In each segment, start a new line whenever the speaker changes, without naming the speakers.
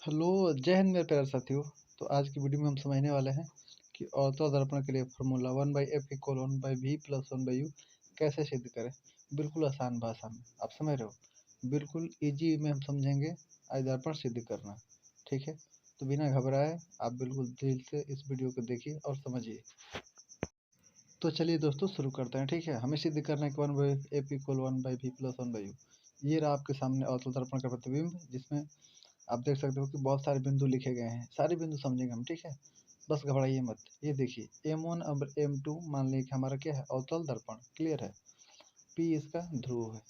Hello, जय हिंद मेरे प्यारे साथियों। तो आज की वीडियो में हम समझने वाले हैं कि ऑर्थो दर्पण के लिए फार्मूला 1/f=1/v+1/u कैसे सिद्ध करें। बिल्कुल आसान भाषा में आप समझ रहे हो, बिल्कुल इजी में हम समझेंगे आज दर्पण सिद्ध करना। ठीक है, तो बिना घबराए आप बिल्कुल दिल से इस वीडियो को देखिए और समझिए। तो चलिए दोस्तों शुरू करते हैं। ठीक है, हमें सिद्ध करना है कि 1/f=1/v+1/u। ये रहा आपके सामने ऑर्थो दर्पण का प्रतिबिंब, जिसमें आप देख सकते हो कि बहुत सारे बिंदु लिखे गए हैं। सारे बिंदु समझेंगे हम, ठीक है, बस घबराइए मत। ये देखिए M1 और M2 मान लीजिए कि हमारा क्या है, अवतल दर्पण। क्लियर है, P इसका ध्रुव है।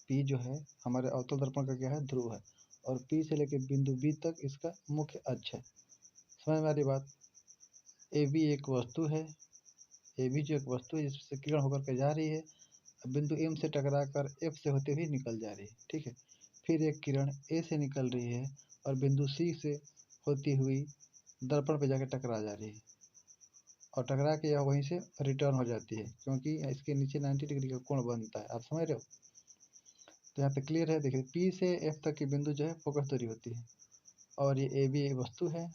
P जो है हमारे अवतल दर्पण का क्या है, ध्रुव है। और P से लेकर बिंदु B तक इसका मुख्य अक्ष है। समझ में आ रही बात। AB एक वस्तु है, AB जो एक वस्तु है जिससे किरण होकर के जा रही है, बिंदु M से टकरा कर F से होते हुए निकल जा रही है। ठीक है, फिर एक किरण A से निकल रही है और बिंदु C से होती हुई दर्पण पे जाकर टकरा जा रही है, और टकरा के यह वहीं से रिटर्न हो जाती है, क्योंकि इसके नीचे 90 डिग्री का कोण बनता है। आप समझ रहे हो। तो यहाँ पे क्लियर है। देखिए P से F तक की बिंदु जो है फोकस दूरी होती है, और ये AB वस्तु है,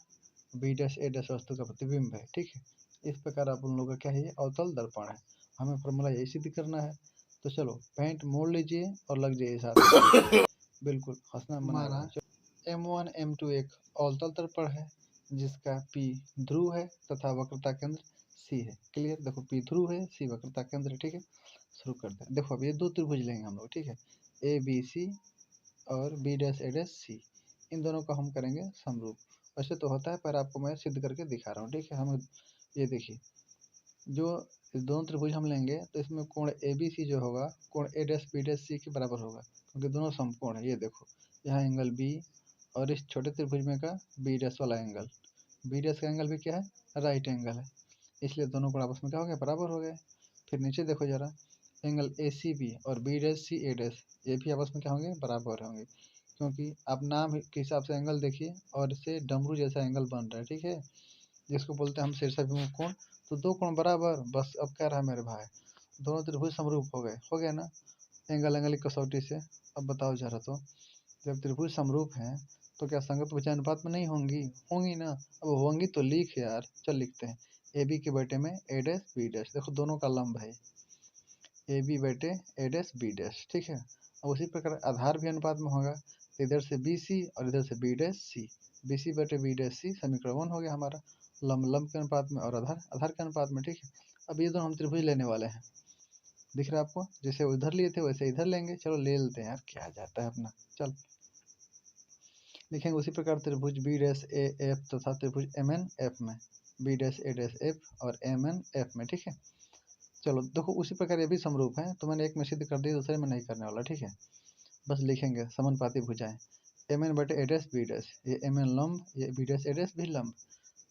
B', A' वस्तु का प्रतिबिंब है। ठीक है, इस प्रकार आप उन लोगों का क्या है, ये अवतल दर्पण है। हमें फॉर्मूला यही सिद्ध करना है। तो चलो पैंट मोड़ लीजिए और लग जाइए साथ में। बिल्कुल हंसना मना। M1 M2 एक अवतल दर्पण है जिसका P ध्रुव है तथा वक्रता केंद्र C है। क्लियर, देखो P ध्रुव है, C वक्रता केंद्र है। ठीक है, शुरू करते हैं। देखो अब ये दो त्रिभुज लेंगे हम लोग। ठीक है, ABC और B', A', C, इन दोनों का हम करेंगे समरूप। वैसे तो होता है, पर आपको मैं सिद्ध करके दिखा रहा हूँ। ठीक है, हम ये देखिए, जो दोनों त्रिभुज हम लेंगे तो इसमें कोण ABC जो होगा, कोण A', B', C के बराबर होगा, क्योंकि दोनों समकोण है। ये देखो यहाँ एंगल B और इस छोटे त्रिभुज में का B' वाला एंगल, B' का एंगल भी क्या है, राइट एंगल है, इसलिए दोनों कोण आपस में क्या हो गए, बराबर हो गए। फिर नीचे देखो जरा, एंगल ACB और B', ये भी आपस में क्या होंगे, बराबर होंगे, क्योंकि आप नाम के हिसाब से एंगल देखिए और इससे डमरू जैसा एंगल बन रहा है। ठीक है, जिसको बोलते हैं हम शीर्षाभिमुख कोण। तो दो कोण बराबर, बस अब क्या रहा मेरे भाई, दोनों त्रिभुज समरूप हो गए ना, एंगल की कसौटी से। अब बताओ जरा, तो जब त्रिभुज समरूप हैं तो क्या संगत भुजा अनुपात में नहीं होंगी, होंगी ना। अब होंगी तो लिख यार, चल लिखते हैं। AB के बेटे में A', B', देखो दोनों का लंब है AB बेटे A', B'। ठीक है, अब उसी प्रकार आधार भी अनुपात में होगा, इधर से BC और इधर से B', BC बेटे B', समीकरण 1 हो गया हमारा, लंब के अनुपात में और आधार के अनुपात में। ठीक है, अब ये दोनों हम त्रिभुज लेने वाले हैं। दिख रहा है आपको, जैसे उधर लिए थे वैसे इधर लेंगे। चलो ले लेते हैं यार, क्या जाता है अपना। चल लिखेंगे उसी प्रकार त्रिभुज B', AF तथा त्रिभुज MNF में B', A', और MNF में। ठीक है, चलो देखो उसी प्रकार ये भी समरूप है, तो मैंने एक में सिद्ध कर दिया, दूसरे में नहीं करने वाला। ठीक है, बस लिखेंगे समानुपाती भुजाएं MN बटे A', B', ये MN लंब, ये B', A' भी लंब,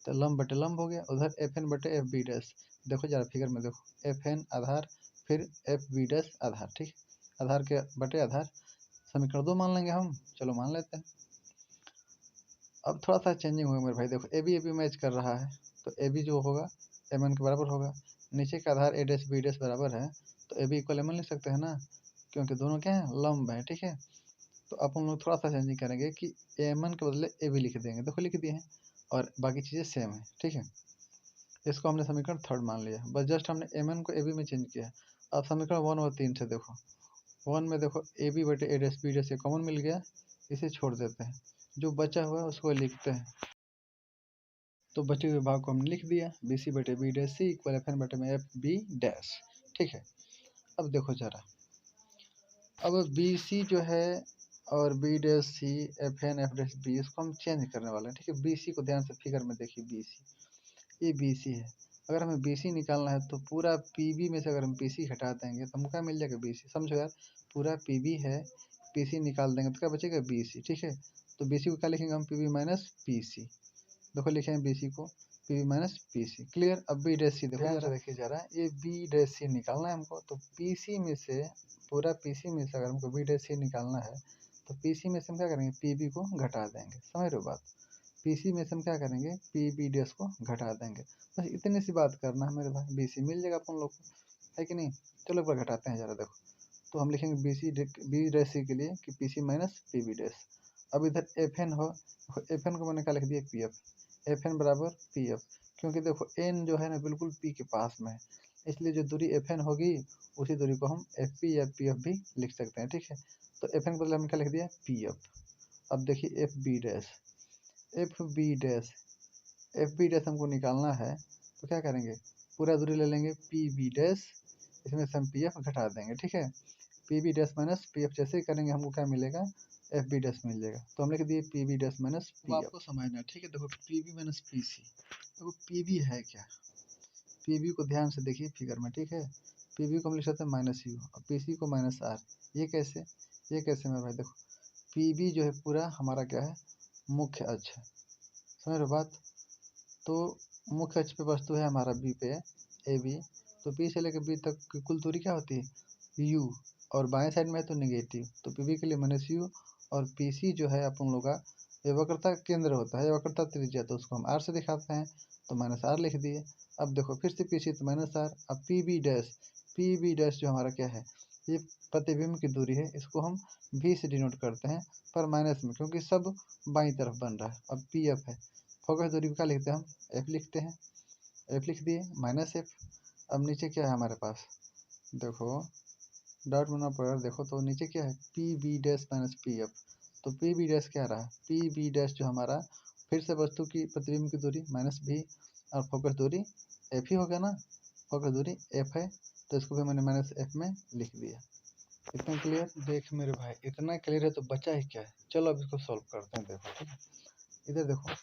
तो लंब बटे लंब हो गया। उधर FN बटे FB', देखो जरा फिगर में देखो, FN आधार, फिर FB' आधार। ठीक, आधार के बटे आधार, समीकरण 2 मान लेंगे हम। चलो मान लेते हैं। अब थोड़ा सा चेंजिंग होगा मेरे भाई, देखो AB मैच कर रहा है, तो AB जो होगा MN के बराबर होगा। नीचे का आधार A', B' बराबर है, तो AB इक्वल MN लिख सकते हैं ना, क्योंकि दोनों क्या है, लंब है। ठीक है, तो अब हम लोग थोड़ा सा चेंजिंग करेंगे कि MN के बदले AB लिख देंगे। देखो लिख दिए हैं, और बाकी चीज़ें सेम है। ठीक है, इसको हमने समीकरण 3 मान लिया, बस जस्ट हमने MN को AB में चेंज किया। अब समीकरण 1 और 3 से देखो, 1 में देखो AB बटे A', B' से कॉमन मिल गया, इसे छोड़ देते हैं, जो बचा हुआ है उसको लिखते हैं। तो बचे हुए भाग को हमने लिख दिया, BC बटे B', इक्वल FN बटे में FB'। ठीक है, अब देखो जरा, अब BC जो है और B', FN, F', इसको हम चेंज करने वाले हैं। ठीक है, BC को ध्यान से फिगर में देखिए, BC, ये BC है। अगर हमें BC निकालना है तो पूरा PB में से अगर हम PC हटा देंगे तो हमको क्या मिल जाएगा, BC। समझो यार, पूरा PB है, PC निकाल देंगे तो क्या बचेगा, BC। ठीक है, तो BC को क्या लिखेंगे हम, PB माइनस PC। देखो लिखेंगे BC को PB माइनस PC। क्लियर, अब B', देखो देखिए जरा, ये B' निकालना है हमको, तो PC में से, पूरा PC में से अगर हमको B' निकालना है तो PC में से हम क्या करेंगे, PB को घटा देंगे। समझ रहे हो बात, PC में से हम क्या करेंगे, PB' को घटा देंगे। बस इतनी सी बात करना है मेरे भाई, BC मिल जाएगा अपन लोग को, है कि नहीं। चलो एक बार घटाते हैं जरा, देखो तो हम लिखेंगे BC B' के लिए कि PC माइनस PB'। अब इधर एफ एन हो, एफ एन को मैंने क्या लिख दिया पी एफ, एफ एन बराबर पी एफ, क्योंकि देखो एन जो है ना बिल्कुल पी के पास में है, इसलिए जो दूरी एफ एन होगी उसी दूरी को हम एफ पी या पी एफ भी लिख सकते हैं, ठीक है। तो एफ एन के बदले हमने क्या लिख दिया पी एफ। अब देखिए F B dash, F B dash, F B dash हमको निकालना है, तो क्या करेंगे पूरा दूरी ले लेंगे पी बी डैश, इसमें से हम पी एफ घटा देंगे, ठीक है। P B dash minus P F जैसे ही करेंगे हमको क्या मिलेगा एफ बी डैश मिल जाएगा, तो हम लिख दिए P B dash minus P F. आपको समझना है, ठीक है। देखो P B minus P C, देखो पी बी है क्या, पी बी को ध्यान से देखिए फिगर में, ठीक है। पी बी को हम लिख सकते हैं माइनस यू और पी सी को माइनस आर, ये कैसे, ये कैसे मेरे भाई, देखो पी बी जो है पूरा हमारा क्या है मुख्य अक्ष है, समझ रहे बात। तो मुख्य अक्ष पे वस्तु है हमारा बी पे ए बी, तो पी से लेकर बी तक की कुल दूरी क्या होती है यू, और बाएं साइड में है तो निगेटिव, तो पी बी के लिए माइनस यू, और पी सी जो है अपन लोग का ये वक्रता केंद्र होता है, ये वक्रता त्रिज्या, तो उसको हम आर से दिखाते हैं, तो माइनस आर लिख दिए। अब देखो फिर से पी सी तो माइनस आर, अब P B dash, P B dash जो हमारा क्या है ये प्रतिबिंब की दूरी है, इसको हम भी से डिनोट करते हैं पर माइनस में, क्योंकि सब बाईं तरफ बन रहा है। अब पी एफ है, फोकस दूरी को क्या लिखते हैं हम एफ लिखते हैं, एफ लिख दिए माइनस एफ। अब नीचे क्या है हमारे पास, देखो डॉट बना पड़ा, देखो तो नीचे क्या है P B dash minus P F, तो पी बी डैश क्या रहा पी बी डैश जो हमारा फिर से वस्तु की प्रतिबिंब की दूरी माइनस भी, और फोकस दूरी एफ ही हो गया ना, फोकस दूरी एफ है, तो इसको भी मैंने माइनस एफ में लिख दिया। इतना क्लियर, देख मेरे भाई इतना क्लियर है तो बचा ही क्या है, चलो अब इसको सॉल्व करते हैं। देखो ठीक है, इधर देखो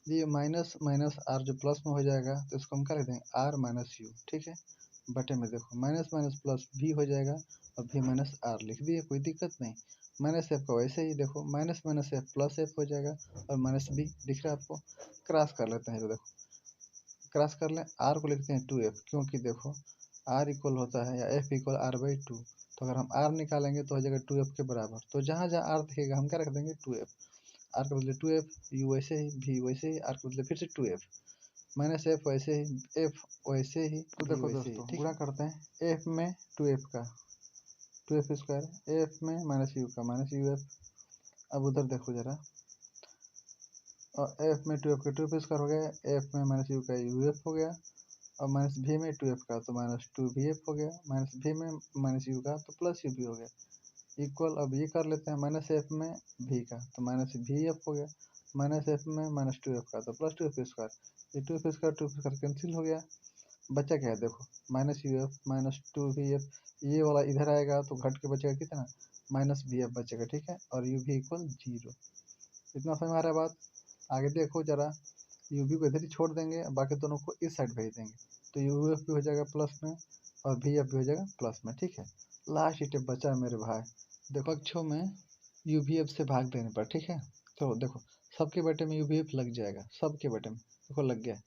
ये माइनस माइनस आर जो प्लस में हो जाएगा, तो इसको हम क्या लिख देंगे आर माइनस यू, ठीक है। बटे में देखो माइनस माइनस प्लस भी हो जाएगा, और भी माइनस आर लिख दिए, कोई दिक्कत नहीं। माइनस एफ का वैसे ही देखो minus minus F plus F हो जाएगा, और माइनस बी दिख रहा है आपको। क्रॉस कर लेते हैं, तो देखो क्रॉस कर लें, आर को लिखते हैं टू एफ, क्योंकि देखो आर इक्वल होता है या F equal R by two, तो अगर हम आर निकालेंगे तो हो जाएगा टू एफ के बराबर, तो जहाँ जहाँ आर दिखेगा हम क्या रख देंगे टू एफ, आर के बदले टू एफ, यू वैसे ही भी वैसे ही, आर के बदले फिर से टू एफ, माइनस एफ वैसे ही, एफ वैसे ही, तो देखो दोस्तों गुणा करते हैं एफ में टू एफ का टू एफ स्क्वायर, एफ में माइनस यू का माइनस यू एफ। अब उधर देखो जरा, और एफ में टू एफ का टू एफ स्क्वायर हो गया, एफ में माइनस यू का यू एफ हो गया, और माइनस भी में टू एफ का तो माइनस टू भी एफ हो गया, माइनस भी में माइनस यू का तो प्लस यू भी हो गया, इक्वल। अब ये कर लेते हैं माइनस एफ में भी का तो माइनस भी एफ हो गया, माइनस एफ में माइनस टू एफ का तो प्लस टू एफ स्क्वायर, ये टू एफ स्क्वायर कैंसिल हो गया, बचा क्या है देखो minus U F minus two V F, ये वाला इधर आएगा तो घट के बचेगा कितना माइनस बी एफ बचेगा, ठीक है। और यू भी इक्वल जीरो, इतना समझ में आ रहा है बात। आगे देखो जरा, यू भी को इधर ही छोड़ देंगे, बाकी दोनों को इस साइड भेज देंगे, तो यू एफ भी हो जाएगा प्लस में, और भी एफ भी हो जाएगा प्लस में, ठीक है। लास्ट स्टेप बचा मेरे भाई, देखो पक्षों में यू भी एफ से भाग देने पर, ठीक है। तो देखो सबके बेटे में यू भी एफ लग जाएगा, सबके बेटे में देखो लग गया,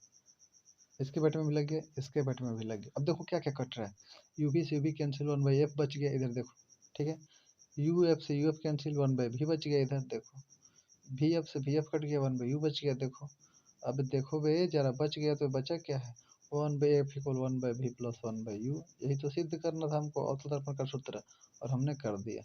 इसके बेटे में भी लग गया, इसके बेटे में भी लग गया। अब देखो क्या क्या कट रहा है, यू भी से यू भी कैंसिल, वन बाई एफ बच गया इधर देखो, ठीक है। यू एफ से U F cancel, one by भी बच गया इधर देखो, भी एफ से भी एफ कट गया, वन बाई यू बच गया देखो। अब देखो बे जरा बच गया तो बचा क्या है, one by F equal one by भी प्लस वन बाई यू, यही तो सिद्ध करना था हमको अवतल दर्पण का सूत्र, और हमने कर दिया।